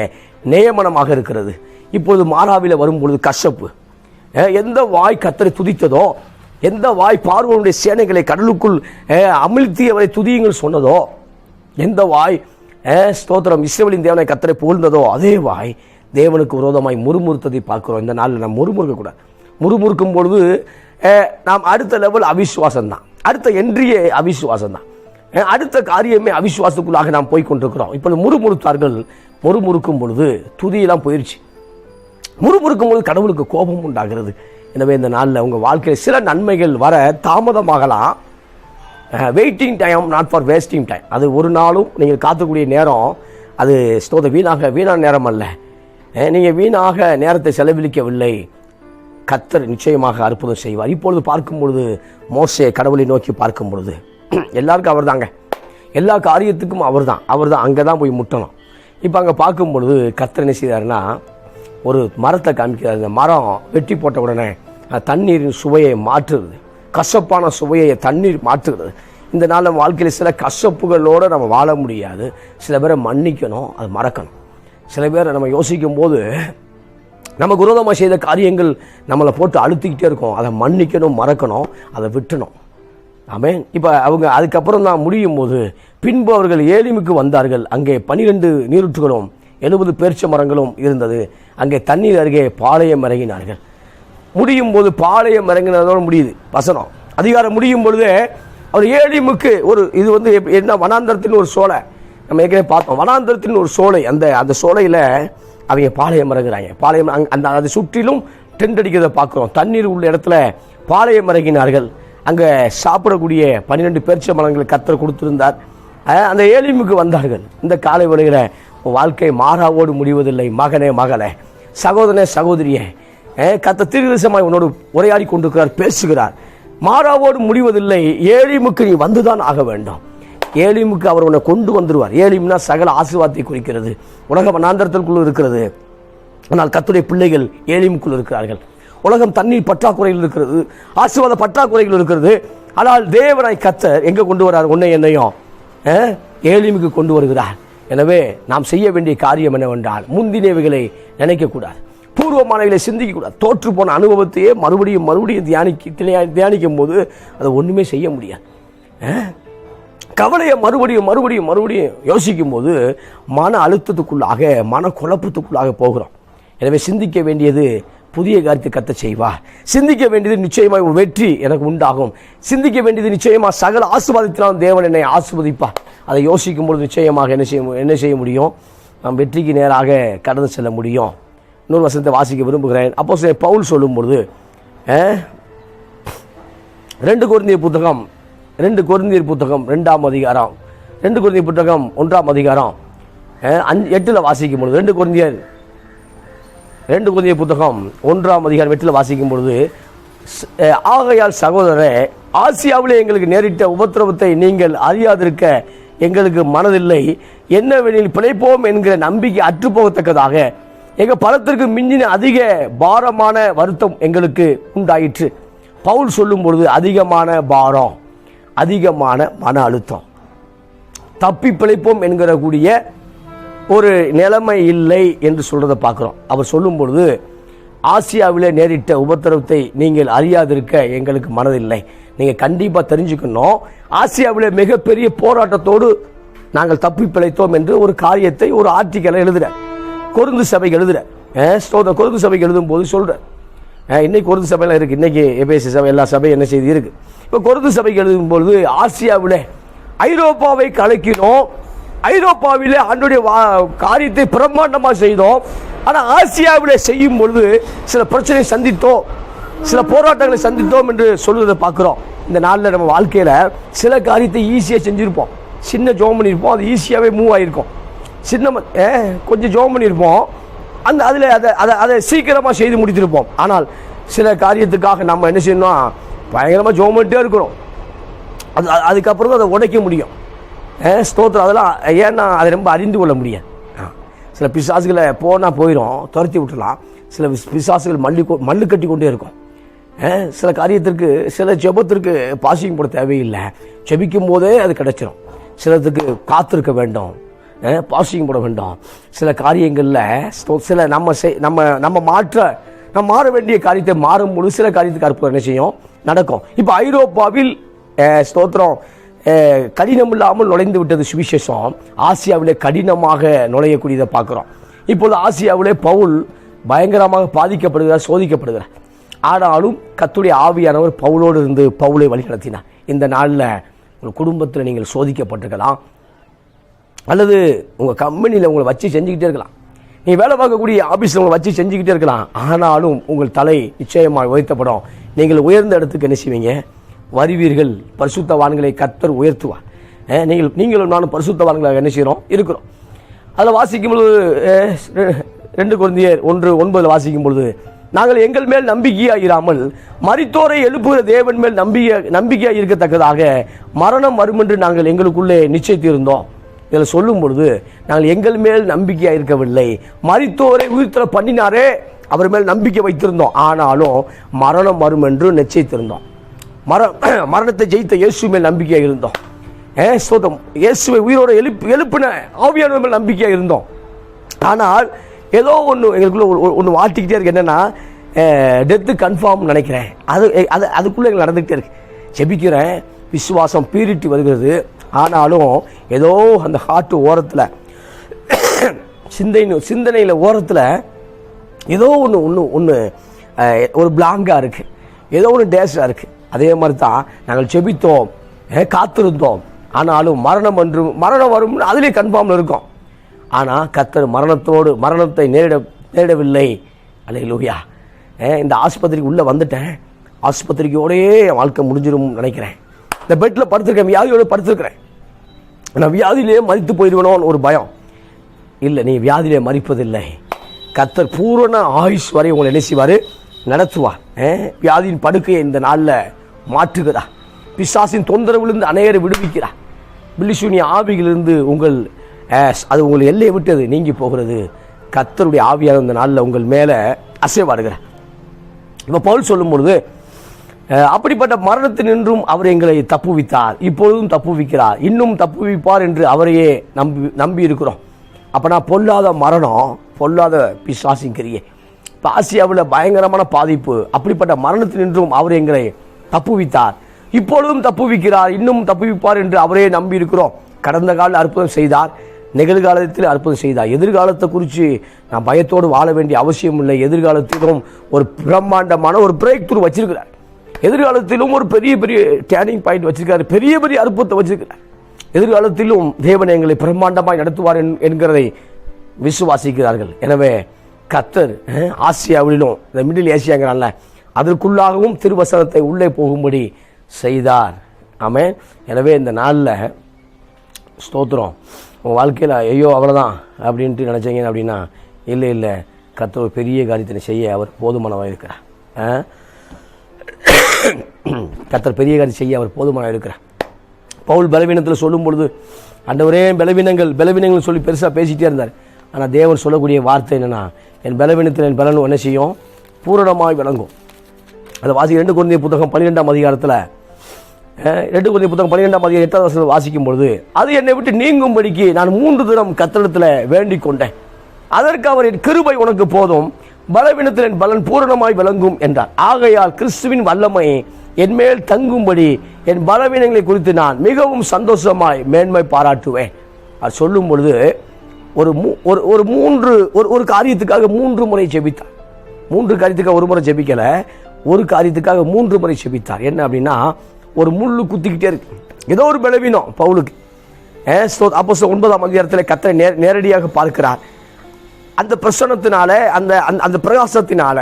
நியமனமாக இருக்கிறது. இப்பொழுது மாறாவில வரும்பொழுது கசப்பு. எந்த வாய் கர்த்தரை துதித்ததோ, எந்த வாய் பார்வோனுடைய சேனைகளை கடலுக்குள் அமிழ்த்தியவரை துதியுங்கள் சொன்னதோ, எந்த வாய் ஸ்தோத்திரம் இஸ்ரவேலின் தேவனை கர்த்தரை புகழ்ந்ததோ, அதே வாய் தேவனுக்கு விரோதமாய் முறுமுறுத்ததை பார்க்கிறோம். இந்த நாளில் நாம் முறுமுறுக்க கூடாது. முறுமுறுக்கும் பொழுது நாம் அடுத்த லெவல் அவிசுவாசம் தான், அடுத்த என்ட்ரியே அவிசுவாசம் தான். அடுத்த காரியமே அவிசுவாசத்துக்குள்ளாக நாம் போய் கொண்டிருக்கிறோம். இப்பொழுது முறுமுறுத்தார்கள். முறுமுறுக்கும் பொழுது துதியெல்லாம் போயிடுச்சு. முறுமுறுக்கும் பொழுது கடவுளுக்கு கோபம் உண்டாகிறது. எனவே இந்த நாளில் உங்கள் வாழ்க்கையில் சில நன்மைகள் வர தாமதமாகலாம். Waiting time not for wasting time. அது ஒரு நாளும் நீங்கள் காத்துக்கூடிய நேரம் அது வீணான நேரம் அல்ல. நீங்கள் வீணாக நேரத்தை செலவழிக்கவில்லை. கர்த்தர் நிச்சயமாக அற்புதம் செய்வார். இப்பொழுது பார்க்கும் பொழுது மோசே கடவுளை நோக்கி பார்க்கும் பொழுது எல்லாருக்கும் அவர் தாங்க, எல்லா காரியத்துக்கும் அவர் தான் அங்கே தான் போய் முட்டணும். இப்போ அங்கே பார்க்கும் பொழுது கர்த்தர் என்ன செய்தாருன்னா ஒரு மரத்தை காமிக்கிறார். இந்த மரம் வெட்டி போட்ட உடனே தண்ணீரின் சுவையை மாற்றுறது, கசப்பான சுவையை தண்ணீர் மாற்றுகிறது. இந்த நாள் நம்ம வாழ்க்கையில் சில கசப்புகளோடு நம்ம வாழ முடியாது. சில பேரை மன்னிக்கணும், அது மறக்கணும். சில பேரை நம்ம யோசிக்கும் போது நமக்கு விரோதமாக செய்த காரியங்கள் நம்மளை போட்டு அழுத்திக்கிட்டே இருக்கும். அதை மன்னிக்கணும், மறக்கணும், அதை விட்டணும். ஆமென். இப்போ அவங்க அதுக்கப்புறம் தான் முடியும் போது பின்பு அவர்கள் ஏலிமுக்கு வந்தார்கள். அங்கே 12 நீரூற்றுகளும் 70 பேரிச்ச மரங்களும் இருந்தது. அங்கே தண்ணீர் அருகே பாளையம் இறங்கினார்கள். முடியும் போது பாளையம் இறங்கினதோடு முடியுது வசனம். அதிகாரம் முடியும் பொழுது அவர் ஏலிமுக்கு இது என்ன வனாந்தரத்தின் ஒரு சோலை. நம்ம ஏற்கனவே பார்த்தோம். வனாந்தரத்தின் ஒரு சோலை. அந்த சோலையில் அவங்க பாளையம் இறங்குறாங்க. பாளையம் அதை சுற்றிலும் டென்ட் அடிக்கிறத பார்க்குறோம். தண்ணீர் உள்ள இடத்துல பாளையம் இறங்கினார்கள். அங்கே சாப்பிடக்கூடிய 12 பேரிச்ச மரங்களை கர்த்தர் கொடுத்திருந்தார். அந்த ஏலிமுக்கு வந்தார்கள். இந்த காலை வேளையில வாழ்க்கை மாறாவோடு முடிவதில்லை. மகனே, மகளே, சகோதரனே, சகோதரியே, கர்த்தர் தீர்க்கதரிசனமாய் உன்னோடு உரையாடி கொண்டிருக்கிறார், பேசுகிறார். மாறாவோடு முடிவதில்லை. ஏலிமுக்கு நீ வந்துதான் ஆக வேண்டும். ஏலிமுக்கு அவர் உன்னை கொண்டு வந்துடுவார். ஏலிம்னா சகல ஆசீர்வாதத்தை குறிக்கிறது. உலக வனாந்தரத்திற்குள் இருக்கிறது. ஆனால் கர்த்தருடைய பிள்ளைகள் ஏலிமுக்குள் இருக்கிறார்கள். உலகம் தண்ணீர் பற்றாக்குறையில் இருக்கிறது, ஆசீர்வாத பற்றாக்குறைகள் இருக்கிறது. ஆனால் தேவனாய் கர்த்தர் எங்கே கொண்டு வரார்? உன்னை என்னையும் ஏலிமுக்கு கொண்டு வருகிறார். எனவே நாம் செய்ய வேண்டிய காரியம் என்னவென்றால் முந்தினவைகளை நினைக்கக்கூடாது, பூர்வமானவைகளை சிந்திக்கக்கூடாது. தோற்று போன அனுபவத்தையே மறுபடியும் தியானிக்கும் போது அதை ஒன்றுமே செய்ய முடியாது. கவலையை மறுபடியும் யோசிக்கும் போது மன அழுத்தத்துக்குள்ளாக, மன குழப்பத்துக்குள்ளாக போகிறோம். எனவே சிந்திக்க வேண்டியது புதிய காரியத்தை கர்த்தர் செய்வார். சிந்திக்க வேண்டியது நிச்சயமாக வெற்றி எனக்கு உண்டாகும். சிந்திக்க வேண்டியது நிச்சயமாக சகல ஆசீர்வாதத்தினால் தேவன் என்னை ஆசீர்வதிப்பார். அதை யோசிக்கும் பொழுது நிச்சயமாக என்ன செய்ய முடியும்? நாம் வெற்றிக்கு நேராக கடந்து செல்ல முடியும். இன்னொரு வசனத்தை வாசிக்க விரும்புகிறேன். அப்போஸ்தலர் பவுல் சொல்லும் பொழுது 2 கொரிந்தியர் புத்தகம் 2ஆம் அதிகாரம் 2 கொரிந்தியர் புத்தகம் 1ஆம் அதிகாரம் 8 வாசிக்கும் பொழுது 2 கொரிந்தியர் புத்தகம் 1ஆம் அதிகாரம் 8 வாசிக்கும் பொழுது, ஆகையால் சகோதரரே, ஆசியாவிலே எங்களுக்கு நேரிட்ட உபத்திரவத்தை நீங்கள் அறியாதிருக்க எங்களுக்கு மனதில்லை. என்னவெனில் பிழைப்போம் என்கிற நம்பிக்கை அற்றுப்போகத்தக்கதாக எங்கள் பலத்திற்கு மிஞ்சின அதிக பாரமான வருத்தம் எங்களுக்கு உண்டாயிற்று. பவுல் சொல்லும் பொழுது அதிகமான பாரம், அதிகமான மன அழுத்தம், தப்பி பிழைப்போம் என்கிற கூடிய ஒரு நிலைமை இல்லை என்று சொல்றதை பார்க்கிறோம். அவர் சொல்லும் பொழுது ஆசியாவிலே நேரிட்ட உபத்திரவத்தை நீங்கள் அறியாதிருக்க எங்களுக்கு மனதில்லை. நீங்கள் கண்டிப்பாக தெரிஞ்சுக்கணும், ஆசியாவிலே மிகப்பெரிய போராட்டத்தோடு நாங்கள் தப்பி பிழைத்தோம் என்று ஒரு காரியத்தை ஒரு ஆர்டிக்கலை எழுதுற கொரிந்து சபைக்கு எழுதுற கொரிந்து சபைக்கு எழுதும் போது சொல்ற. இன்னைக்கு கொரிந்து சபையெல்லாம் இருக்கு. இன்னைக்கு எபேசு சபை எல்லா சபையும் என்ன செய்தி இருக்கு. இப்போ கொரிந்து சபைக்கு எழுதும் பொழுது ஆசியாவிலே ஐரோப்பாவை கலக்கினோம், ஐரோப்பாவிலே ஆண்டோடைய காரியத்தை பிரம்மாண்டமாக செய்தோம். ஆனால் ஆசியாவிலே செய்யும் பொழுது சில பிரச்சனை சந்தித்தோம், சில போராட்டங்களை சந்தித்தோம் என்று சொல்வதை பார்க்குறோம். இந்த நாளில் நம்ம வாழ்க்கையில் சில காரியத்தை ஈஸியாக செஞ்சுருப்போம். சின்ன ஜோம் பண்ணியிருப்போம், அது ஈஸியாகவே மூவ் ஆகிருக்கும். கொஞ்சம் ஜோம் பண்ணியிருப்போம், அதை சீக்கிரமாக செய்து முடித்திருப்போம். ஆனால் சில காரியத்துக்காக நம்ம என்ன செய்யணும், பயங்கரமாக ஜோம் பண்ணிட்டே இருக்கிறோம். அதுக்கப்புறம் தான் அதை உடைக்க முடியும். ஸ்தோத்திரம். அதெல்லாம் ஏன்னா அதை ரொம்ப அறிந்து கொள்ள முடியாது. சில பிசாசுகளை போனால் போயிடும், துரத்தி விட்டுலாம். சில பிசாசுகள் மல்லு கட்டி கொண்டே இருக்கும். சில காரியத்திற்கு, சில ஜெபத்திற்கு பாசிங் போட தேவையில்லை, ஜெபிக்கும் போதே அது கிடைச்சிடும். சிலத்துக்கு காத்திருக்க வேண்டும், பாசிங் போட வேண்டும். சில காரியங்களில் சில நம்ம மாற வேண்டிய காரியத்தை மாறும்போது சில காரியத்துக்கு அற்புதம் என்ன செய்யும், நடக்கும். இப்போ ஐரோப்பாவில் ஸ்தோத்திரம் கடினம் இல்லாமல் நுழைந்து விட்டது சுவிசேஷம். ஆசியாவிலே கடினமாக நுழையக்கூடியதை பார்க்குறோம். இப்போது ஆசியாவிலே பவுல் பயங்கரமாக பாதிக்கப்படுகிறார், சோதிக்கப்படுகிறார். ஆனாலும் கர்த்தருடைய ஆவியானவர் பவுலோடு இருந்து பவுலை வழி நடத்தினார். இந்த நாளில் உங்கள் குடும்பத்தில் நீங்கள் சோதிக்கப்பட்டிருக்கலாம், அல்லது உங்கள் கம்பெனியில் உங்களை வச்சு செஞ்சுக்கிட்டே இருக்கலாம், நீங்கள் வேலை பார்க்கக்கூடிய ஆஃபீஸில் உங்களை வச்சு செஞ்சுக்கிட்டே இருக்கலாம். ஆனாலும் உங்கள் தலை நிச்சயமாக உயர்த்தப்படும். நீங்கள் உயர்ந்த இடத்துக்கு என்ன செய்வீங்க? வருவீர்கள். பரிசுத்தவான்களை கர்த்தர் உயர்த்துவார். நீங்களும் நானும் பரிசுத்தவான்களாக என்ன செய்கிறோம்? இருக்கிறோம். அதில் வாசிக்கும் பொழுது 2 கொரிந்தியர் 1:9 வாசிக்கும் பொழுது, நாங்கள் எங்கள் மேல் நம்பிக்கையாக இராமல் மரித்தோரை எழுப்புகிற தேவன் மேல் நம்பிக்கையாக இருக்கத்தக்கதாக மரணம் வரும் என்று நாங்கள் எங்களுக்குள்ளே நிச்சயித்திருந்தோம். இதில் சொல்லும் பொழுது நாங்கள் எங்கள் மேல் நம்பிக்கையாக இருக்கவில்லை, மரித்தோரை உயிர்த்தெழ பண்ணினாரே அவர் மேல் நம்பிக்கை வைத்திருந்தோம். ஆனாலும் மரணம் வரும் என்று நிச்சயித்திருந்தோம். மரணத்தை ஜெயித்த இயேசு மேல் நம்பிக்கையாக இருந்தோம். இயேசுவை உயிரோட எழுப்பின ஆவியானவர் மேல் நம்பிக்கையாக இருந்தோம். ஆனால் ஏதோ ஒன்று எங்களுக்குள்ள ஒன்று வாட்டிக்கிட்டே இருக்கு. என்னன்னா, டெத்து கன்ஃபார்ம் நினைக்கிறேன். அதுக்குள்ளே எங்களுக்கு நடந்துக்கிட்டே இருக்கு. ஜெபிக்கிறேன், விசுவாசம் பீரிட்டு வருகிறது. ஆனாலும் ஏதோ அந்த ஹார்ட் ஓரத்தில், சிந்தனையில் ஓரத்தில் ஏதோ ஒன்று ஒரு பிளாங்காக இருக்குது, ஏதோ ஒன்று டேஸ்டாக இருக்குது. அதே மாதிரி தான் நாங்கள் ஜெபித்தோம், காத்திருந்தோம். ஆனாலும் மரணம் வரும் அதிலே கன்ஃபார்மில் இருக்கும். ஆனால் கர்த்தர் மரணத்தை நேரிடவில்லை. அல்லேலூயா. இந்த ஆஸ்பத்திரிக்கு உள்ளே வந்துட்டேன், ஆஸ்பத்திரிக்கோடையே என் வாழ்க்கை முடிஞ்சிடும் நினைக்கிறேன். இந்த பெட்டில் படுத்திருக்கேன், வியாதியோடு படுத்திருக்கிறேன், நான் வியாதியிலே மரித்து போயிடுவேனோன்னு ஒரு பயம். இல்லை, நீ வியாதியிலே மரிப்பதில்லை. கர்த்தர் பூரண ஆயுஷ் வரை உங்களை என்ன செய்வார்? நடத்துவார். வியாதியின் படுக்கையை இந்த நாளில் மாற்றுகிறார். பிசாசின் தொந்தரவிலிருந்து அநேகரை விடுவிக்கிறார். பில்லிசூனிய ஆவியிலிருந்து அது உங்கள் எல்லையை விட்டது நீங்கி போகிறது. கர்த்தருடைய ஆவியாக இந்த நாளில் உங்கள் மேலே அசைவாடுகிறார். இப்போ பவுல் சொல்லும் பொழுது, அப்படிப்பட்ட மரணத்தினின்றும் அவர் எங்களை தப்புவித்தார், இப்பொழுதும் தப்புவிக்கிறார், இன்னும் தப்புவிப்பார் என்று அவரையே நம்பி இருக்கிறோம். அப்போனா பொல்லாத மரணம், பொல்லாத பிசாசின் கிரியை, இப்போ ஆசியாவில் பயங்கரமான பாதிப்பு. அப்படிப்பட்ட மரணத்தினின்றும் அவர் எங்களை தப்புவித்தார், இப்பொழுதும் தப்புவிக்கிறார், இன்னும் தப்புவிப்பார் என்று அவரே நம்பி இருக்கிறோம். கடந்த கால அற்புதம் செய்தார், நிகழ்காலத்தில் அற்புதம் செய்தார். எதிர்காலத்தை குறித்து நான் பயத்தோடு வாழ வேண்டிய அவசியம் இல்லை. எதிர்காலத்திலும் ஒரு பிரம்மாண்டமான ஒரு பிரேக் த்ரூ வச்சிருக்கிறார். எதிர்காலத்திலும் ஒரு பெரிய டேர்னிங் பாயிண்ட் வச்சிருக்காரு, பெரிய அற்புதத்தை வச்சிருக்கிறார். எதிர்காலத்திலும் தேவன் எங்களை பிரம்மாண்டமாய் நடத்துவார் என்கிறதை விசுவாசிக்கிறார்கள். எனவே கர்த்தர் ஆசியாவிலும், இந்த மிடில் ஏசியாங்கிறான்ல, அதற்குள்ளாகவும் திருவசனத்தை உள்ளே போகும்படி செய்தார். ஆமென். எனவே இந்த நாளில் ஸ்தோத்திரம். உங்கள் வாழ்க்கையில் ஐயோ அவ்வளோதான் அப்படின்ட்டு நினச்சிங்க அப்படின்னா, இல்லை, கர்த்தர் ஒரு பெரிய காரியத்தை செய்ய அவர் போதுமானவராக இருக்கிறார். கர்த்தர் பெரிய காரியம் செய்ய அவர் போதுமானவராக இருக்கிறார். பவுல் பலவீனத்தில் சொல்லும் பொழுது, ஆண்டவரே பலவீனங்கள் சொல்லி பெருசாக பேசிகிட்டே இருந்தார். ஆனால் தேவன் சொல்லக்கூடிய வார்த்தை என்னென்னா, என் பலவீனத்தில் என் பலனும் என்ன செய்யும்? பூரணமாய் விளங்கும். அதை வாசி 2 கொரிந்தியர் புத்தகம் 12ஆம் அதிகாரத்தில் 2 கொரிந்தியர் புத்தகம் 12ஆம் அதிகாரம் 8ஆவது வசனத்தை வாசிக்கும் பொழுது, அது என்னை விட்டு நீங்கும்படிக்கு நான் 3 தினம் கர்த்தரிடத்தில் வேண்டிக் கொண்டேன், அதற்கு அவர் என் கிருபை உனக்கு போதும், பலவீனத்தில் என் பலன் பூரணமாய் விளங்கும் என்றார். ஆகையால் கிறிஸ்துவின் வல்லமை என் மேல் தங்கும்படி என் பலவீனங்களை குறித்து நான் மிகவும் சந்தோஷமாய் மேன்மை பாராட்டுவேன். அது சொல்லும் பொழுது ஒரு காரியத்துக்காக 3 முறை ஜெபித்தார். 3 காரியத்துக்காக ஒரு முறை ஜெபிக்கல, ஒரு காரியத்துக்காக 3 முறை ஜெபித்தார். என்ன அப்படின்னா, ஒரு முள்ளு குத்திக்கிட்டே இருக்கு, ஏதோ ஒரு பலவீனம் பவுலுக்கு. அப்போஸ்தலர் 9ஆம் அதிகாரத்தில் கர்த்தரை நேரடியாக பார்க்கிறார். அந்த பிரசன்னத்தினால, அந்த பிரகாசத்தினால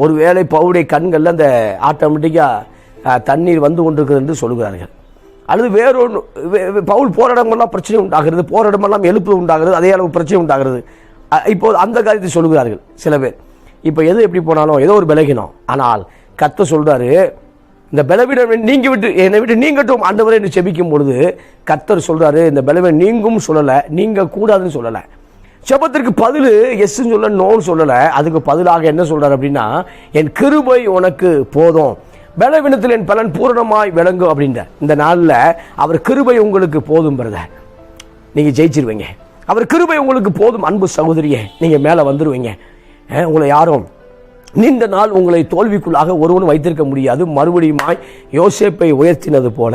ஒருவேளை பவுலுடைய கண்களில் அந்த ஆட்டோமேட்டிக்காக தண்ணீர் வந்து கொண்டிருக்கிறது என்று சொல்கிறார்கள். அல்லது வேறொன்று, பவுல் போற இடமெல்லாம் பிரச்சனை உண்டாகிறது, போற இடமெல்லாம் எழுப்பு உண்டாகிறது, அதே அளவு பிரச்சனை உண்டாகிறது. இப்போது அந்த காரியத்தை சொல்கிறார்கள் சில பேர். இப்போ எது எப்படி போனாலும் ஏதோ ஒரு பலகீனம். ஆனால் கர்த்தர் சொல்றாரு, இந்த பலவீனம் என்னை விட்டு நீங்கட்டும் ஆண்டவரே என்று செபிக்கும் பொழுது கர்த்தர் சொல்றாரு, இந்த பலவீனம் நீங்கும் சொல்லலை, நீங்க கூடாதுன்னு சொல்லலை. ஜெபத்திற்கு பதில் எஸ்ன்னு சொல்ல, நோன்னு சொல்லலை. அதுக்கு பதிலாக என்ன சொல்றாரு அப்படின்னா, என் கிருபை உனக்கு போதும், பலவீனத்தில் என் பலன் பூரணமாய் விளங்கும் அப்படின்ற. இந்த நாளில் அவர் கிருபை உங்களுக்கு போதும் பிரதர், நீங்க ஜெயிச்சிருவீங்க. அவர் கிருபை உங்களுக்கு போதும் அன்பு சகோதரியே, நீங்க மேலே வந்துருவீங்க. உங்களை யாரும் நீண்ட நாள் உங்களை தோல்விக்குள்ளாக ஒருவனும் வைத்திருக்க முடியாது. மறுபடியுமாய் யோசேப்பை உயர்த்தினது போல,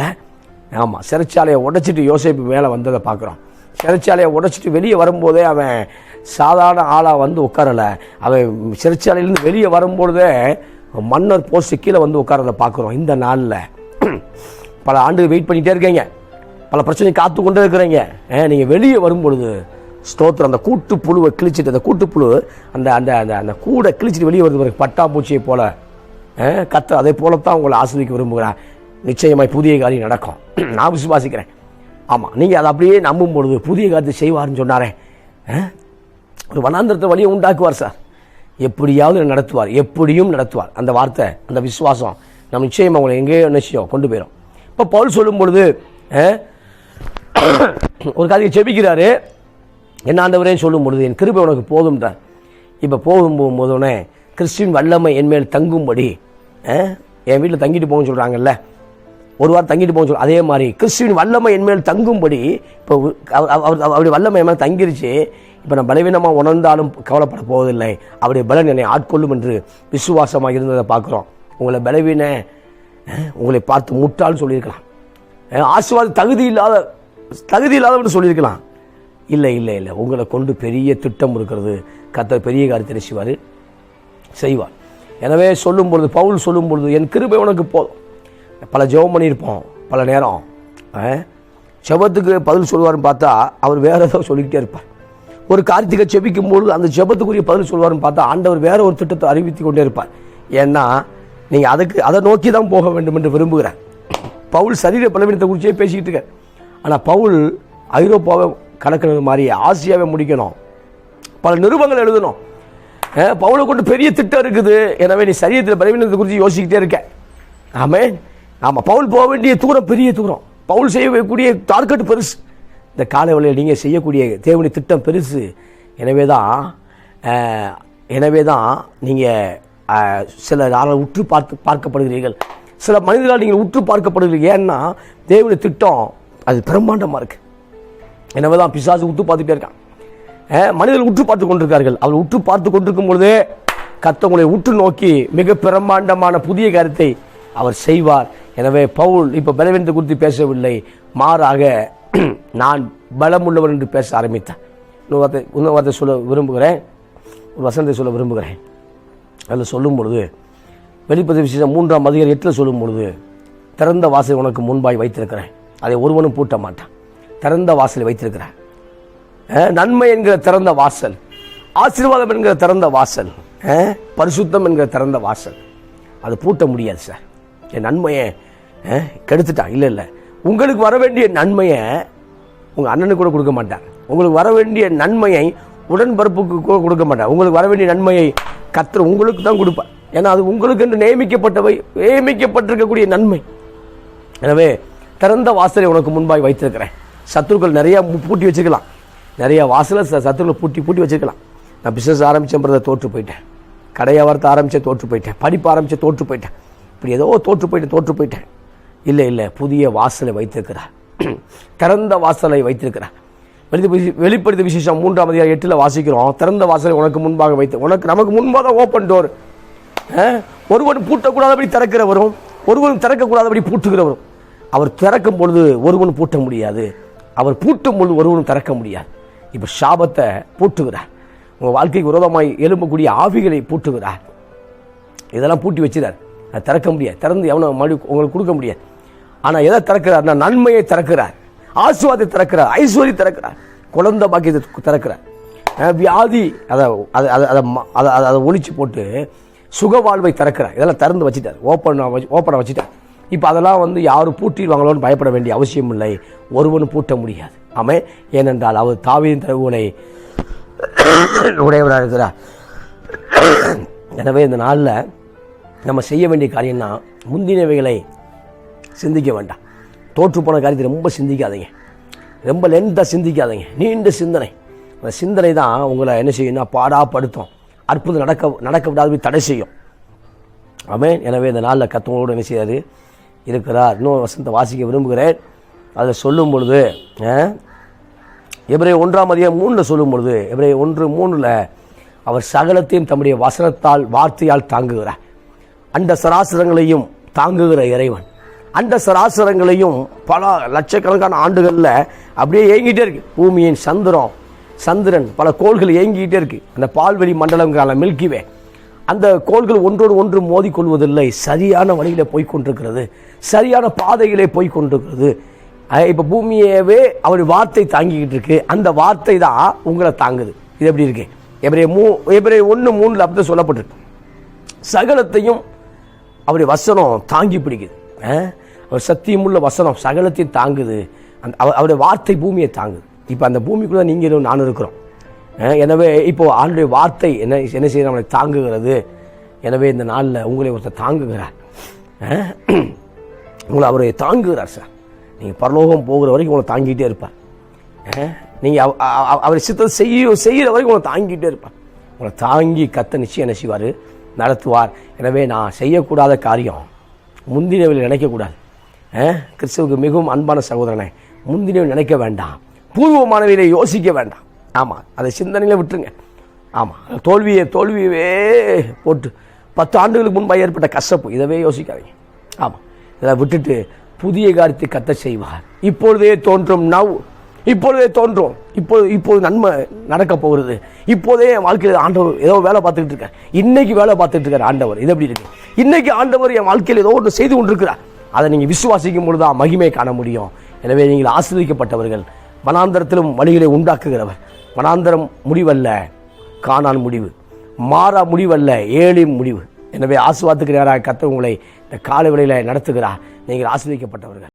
ஆமாம், சிறைச்சாலையை உடைச்சிட்டு யோசேப்பு மேலே வந்ததை பார்க்குறோம். சிறைச்சாலையை உடைச்சிட்டு வெளியே வரும்போதே அவன் சாதாரண ஆளாக வந்து உட்காரலை. அவன் சிறைச்சாலையிலேருந்து வெளியே வரும்பொழுதே மன்னர் போஸ்ட் கீழே வந்து உட்காரதை பார்க்குறோம். இந்த நாளில் பல ஆண்டுகள் வெயிட் பண்ணிகிட்டே இருக்கீங்க, பல பிரச்சனை காத்து கொண்டே இருக்கிறீங்க. நீங்கள் வெளியே வரும்பொழுது ஸ்தோத்திரம், அந்த கூட்டுப்புழுவை கிழிச்சிட்டு, அந்த கூட்டுப்புழு அந்த அந்த அந்த அந்த கூடை கிழிச்சிட்டு வெளியே வருது பிறகு பட்டாம்பூச்சியை போல கத்த அதே போலத்தான் உங்களை ஆஸ்வதிக்க விரும்புகிறேன். நிச்சயமாய் புதிய காரியம் நடக்கும், நான் விசுவாசிக்கிறேன். ஆமாம், நீங்கள் அதை அப்படியே நம்பும் பொழுது புதிய காரியத்தை செய்வார்னு சொன்னாரே, ஒரு வனாந்திரத்தை வழியை உண்டாக்குவார் சார், எப்படியாவது நடத்துவார், எப்படியும் நடத்துவார். அந்த வார்த்தை, அந்த விசுவாசம் நம்ம நிச்சயமாக உங்களை எங்கேயோ நிச்சயம் கொண்டு போயிடும். இப்போ பவுல் சொல்லும் பொழுது ஒரு காரியத்தை செபிக்கிறாரு, என்ன ஆண்டவரேன்னு சொல்லும் பொழுது என் கிருபை உனக்கு போதும்ன்றார். இப்போ போகும்போதுனே கிறிஸ்துவின் வல்லமை என்மேல் தங்கும்படி, என் வீட்டில் தங்கிட்டு போகணும்னு சொல்கிறாங்கல்ல, ஒரு வாரம் தங்கிட்டு போகணும்னு சொல்ல, அதே மாதிரி கிறிஸ்துவின் வல்லமை என்மேல் தங்கும்படி இப்போ அவருடைய வல்லமை என் மேல் தங்கிருச்சு. இப்போ நான் பலவீனமாக உணர்ந்தாலும் கவலைப்பட போவதில்லை, அவருடைய பலன் என்னை ஆட்கொள்ளும் என்று விசுவாசமாக இருந்ததை பார்க்குறோம். உங்களை பலவீன உங்களை பார்த்து முட்டாள்னு சொல்லியிருக்கலாம், ஆசீர்வாத தகுதி இல்லாதவன்னு சொல்லியிருக்கலாம். இல்லை இல்லை இல்லை, உங்களை கொண்டு பெரிய திட்டம் இருக்கிறது. கர்த்தர் பெரிய காரியத்தை செய்வார். எனவே சொல்லும் பொழுது, பவுல் சொல்லும் பொழுது என் கிருபை உனக்கு போதும். பல ஜெபம் பண்ணியிருப்போம், பல நேரம் ஜெபத்துக்கு பதில் சொல்லுவார்னு பார்த்தா அவர் வேற ஏதோ சொல்லிக்கிட்டே இருப்பார். ஒரு காரியத்துக்கு ஜெபிக்கும் பொழுது அந்த ஜெபத்துக்குரிய பதில் சொல்லுவார்னு பார்த்தா ஆண்டவர் வேற ஒரு திட்டத்தை அறிவித்து கொண்டே இருப்பார். ஏன்னா நீங்கள் அதை நோக்கி தான் போக வேண்டும் என்று விரும்புகிறார். பவுல் சரீர பலவீனத்தை குறிச்சே பேசிக்கிட்டு இருக்கார். ஆனால் பவுல் ஐரோப்பாவை கடக்கிறது மாதிரி ஆசியாவை முடிக்கணும், பல நிருபங்கள் எழுதணும். பவுலை கொண்டு பெரிய திட்டம் இருக்குது. எனவே நீ சரீரத்தில் பலவீனத்தை குறித்து யோசிக்கிட்டே இருக்க. ஆமென். ஆமாம், பவுல் போக வேண்டிய தூரம் பெரிய தூரம், பவுல் செய்யக்கூடிய டார்கெட் பெருசு. இந்த காலை வேளையில் நீங்கள் செய்யக்கூடிய தேவனுடைய திட்டம் பெருசு. எனவே தான் நீங்கள் சில நாளால் உற்று பார்க்கப்படுகிறீர்கள், சில மனிதர்களால் நீங்கள் உற்று பார்க்கப்படுகிறீர்கள். ஏன்னா தேவனுடைய திட்டம் அது பிரம்மாண்டமாக இருக்குது. எனவே தான் பிசாசு உற்று பார்த்துட்டே இருக்கான். மனிதர்கள் உற்று பார்த்து கொண்டிருக்கார்கள். அவர் உற்று பார்த்து கொண்டிருக்கும் பொழுதே கர்த்தர் உங்களை உற்று நோக்கி மிக பிரம்மாண்டமான புதிய காரியத்தை அவர் செய்வார். எனவே பவுல் இப்போ பலவீனத்தை குறித்து பேசவில்லை, மாறாக நான் பலமுள்ளவர் என்று பேச ஆரம்பித்தேன். இன்னொரு வார்த்தை சொல்ல விரும்புகிறேன், ஒரு வசனத்தை சொல்ல விரும்புகிறேன். அதில் சொல்லும் பொழுது வெளிப்படுத்தின விசேஷம் 3ஆம் அதிகாரம் 8 சொல்லும் பொழுது, திறந்த வாசலை உனக்கு முன்பாய் வைத்திருக்கிறேன், அதை ஒருவனும் பூட்ட மாட்டான். திறந்த வாசலை வைத்திருக்கிறேன். நன்மை என்கிற திறந்த வாசல், ஆசீர்வாதம் என்கிற திறந்த வாசல், பரிசுத்தம் என்கிற திறந்த வாசல், அது பூட்ட முடியாது சார். என் நன்மையை கெடுத்துட்டான். இல்லை இல்லை, உங்களுக்கு வர வேண்டிய நன்மையை உங்கள் அண்ணனுக்கு கூட கொடுக்க மாட்டார். உங்களுக்கு வர வேண்டிய நன்மையை உடன்பரப்புக்கு கூட கொடுக்க மாட்டார். உங்களுக்கு வர வேண்டிய நன்மையை கர்த்தர் உங்களுக்கு தான் கொடுப்பார். ஏன்னா அது உங்களுக்கு என்று நியமிக்கப்பட்டிருக்கக்கூடிய நன்மை. எனவே திறந்த வாசலை உனக்கு முன்பாய் வைத்திருக்கிறேன். சத்துருக்கள் நிறையா பூட்டி வச்சுக்கலாம், நிறைய வாசலை சத்துருக்களை பூட்டி வச்சுக்கலாம். நான் பிஸ்னஸ் ஆரம்பித்தேன், தோற்று போயிட்டேன். கடையை வார்த்தை ஆரம்பித்தேன், தோற்று போயிட்டேன். படிப்பு ஆரம்பித்தேன், தோற்று போயிட்டேன். இப்படி ஏதோ தோற்று போயிட்டேன். இல்லை இல்லை, புதிய வாசலை வைத்திருக்கிறார், திறந்த வாசலை வைத்திருக்கிறார். வெளிப்படுத்தின விசேஷம் 3ஆம் அதிகாரம் 8 வாசிக்கிறோம், திறந்த வாசலை உனக்கு முன்பாக வைத்து, நமக்கு முன்பாக ஓப்பன் டோர். ஒருவன் பூட்டக்கூடாதபடி திறக்கிறவரும் ஒருவரும் திறக்கக்கூடாதபடி பூட்டுகிறவரும். அவர் திறக்கும் பொழுது ஒருவனும் பூட்ட முடியாது, அவர் பூட்டும் பொழுது ஒருவனும் திறக்க முடியாது. இப்போ சாபத்தை பூட்டுகிறார், உங்கள் வாழ்க்கைக்கு விரோதமாய் எழும்பக்கூடிய ஆவிகளை பூட்டுகிறார். இதெல்லாம் பூட்டி வச்சுறார், அதை திறக்க முடியாது. திறந்து எவனை மறுபடியும் உங்களுக்கு கொடுக்க முடியாது. ஆனால் எதை திறக்கிறார்னா நன்மையை திறக்கிறார், ஆசீர்வாதத்தை திறக்கிறார், ஐஸ்வர்யம் திறக்கிறார், குழந்தை பாக்கியத்தை திறக்கிறார். வியாதி அதை ஒழிச்சு போட்டு சுக வாழ்வை திறக்கிறார். இதெல்லாம் திறந்து வச்சுட்டார், ஓப்பனை வச்சுட்டார். இப்போ அதெல்லாம் யாரும் பூட்டிடுவாங்களோன்னு பயப்பட வேண்டிய அவசியம் இல்லை, ஒருவனும் பூட்ட முடியாது. ஆமென். ஏனென்றால் அவர் தாவீதின் திறவுகளை உடையவராக இருக்கிறார். எனவே இந்த நாளில் நம்ம செய்ய வேண்டிய காரியம்னா முந்தினவைகளை சிந்திக்க வேண்டாம். தோற்று போன காரியத்தை ரொம்ப சிந்திக்காதீங்க, ரொம்ப லென்த்தாக சிந்திக்காதீங்க. நீண்ட சிந்தனை, அந்த சிந்தனை தான் உங்களை என்ன செய்யணும்னா பாடாப்படுத்தும், அற்புதம் நடக்க விடாத தடை செய்யும். ஆமென். எனவே இந்த நாளில் கர்த்தரோடு என்ன செய்யாது இருக்கிறார். இன்னொரு வசனத்தை வாசிக்க விரும்புகிறேன். அதை சொல்லும் பொழுது எபிரேயர் 1ஆம் அதிகாரம் 3 சொல்லும் பொழுது, எபிரேயர் 1:3 அவர் சகலத்தையும் தம்முடைய வசனத்தால் வார்த்தையால் தாங்குகிறார். அண்ட சராசரங்களையும் தாங்குகிற இறைவன். அண்ட சராசரங்களையும் பல லட்சக்கணக்கான ஆண்டுகளில் அப்படியே இயங்கிட்டே இருக்கு. பூமியின் சந்திரன் பல கோள்கள் இயங்கிக்கிட்டே இருக்கு. அந்த பால்வெளி மண்டலங்கால மில்கிவே அந்த கோள்கள் ஒன்றோடு ஒன்று மோதிக்கொள்வதில்லை, சரியான வழியில போய்கொண்டிருக்கிறது, சரியான பாதையிலே போய்கொண்டிருக்கிறது. இப்போ பூமியவே அவர் வார்த்தை தாங்கிக்கிட்டு இருக்கு, அந்த வார்த்தை தான் உங்களை தாங்குது. இது எப்படி இருக்கு? எபிரேயர் 1:3 அப்படி சொல்லப்பட்டிருக்கு. சகலத்தையும் அவருடைய வசனம் தாங்கி பிடிக்குது. அவர் சத்தியமுள்ள வசனம் சகலத்தையும் தாங்குது. அவருடைய வார்த்தை பூமியை தாங்குது. இப்போ அந்த பூமிக்குள்ள நீங்களும் நானும் இருக்கிறோம். எனவே இப்போ ஆண்டுடைய வார்த்தை என்ன செய்ய நம்மளை தாங்குகிறது. எனவே இந்த நாளில் உங்களை ஒருத்தர் தாங்குகிறார், உங்களை அவரை தாங்குகிறார் சார். நீங்கள் பரலோகம் போகிற வரைக்கும் உங்களை தாங்கிட்டே இருப்பார். நீங்கள் அவரை சித்தம் செய்கிற வரைக்கும் உங்களை தாங்கிட்டே இருப்பார். உங்களை தாங்கி கத்த நிச்சயம் என்ன செய்வார்? நடத்துவார். எனவே நான் செய்யக்கூடாத காரியம் முந்தினவில் நினைக்கக்கூடாது. கிறிஸ்துவுக்கு மிகவும் அன்பான சகோதரனை, முந்தினவில் நினைக்க வேண்டாம், பூர்வமானவையிலே யோசிக்க வேண்டாம். ஆமாம், அதை சிந்தனையில் விட்டுருங்க. ஆமாம், தோல்வியவே போட்டு 10 ஆண்டுகளுக்கு முன்பாக ஏற்பட்ட கசப்பு இதவே யோசிக்காதீங்க. ஆமாம், இதை விட்டுட்டு புதிய காரியத்தை கத்த செய்வார். இப்பொழுதே தோன்றும் இப்பொழுதே தோன்றும், இப்போது நன்மை நடக்க போகிறது. இப்போதே என் வாழ்க்கையில் ஆண்டவர் ஏதோ வேலை பார்த்துக்கிட்டு இருக்கார். இன்னைக்கு வேலை பார்த்துட்டு இருக்கார் ஆண்டவர். இது எப்படி இருக்கு? இன்னைக்கு ஆண்டவர் என் வாழ்க்கையில் ஏதோ ஒன்று செய்து கொண்டிருக்கிறார். அதை நீங்கள் விசுவாசிக்கும் பொழுது தான் மகிமை காண முடியும். எனவே நீங்கள் ஆசீர்வதிக்கப்பட்டவர்கள். வனாந்தரத்திலும் வழிகளை உண்டாக்குகிறவர். வனாந்தரம் முடிவல்ல, கானான் முடிவு. மாறா முடிவல்ல, ஏழின் முடிவு. எனவே ஆசீர்வாதத்துக்கு நேராக கர்த்தர் உங்களை இந்த காலை வேளையில நடத்துகிறார். நீங்கள் ஆசீர்வதிக்கப்பட்டவர்கள்.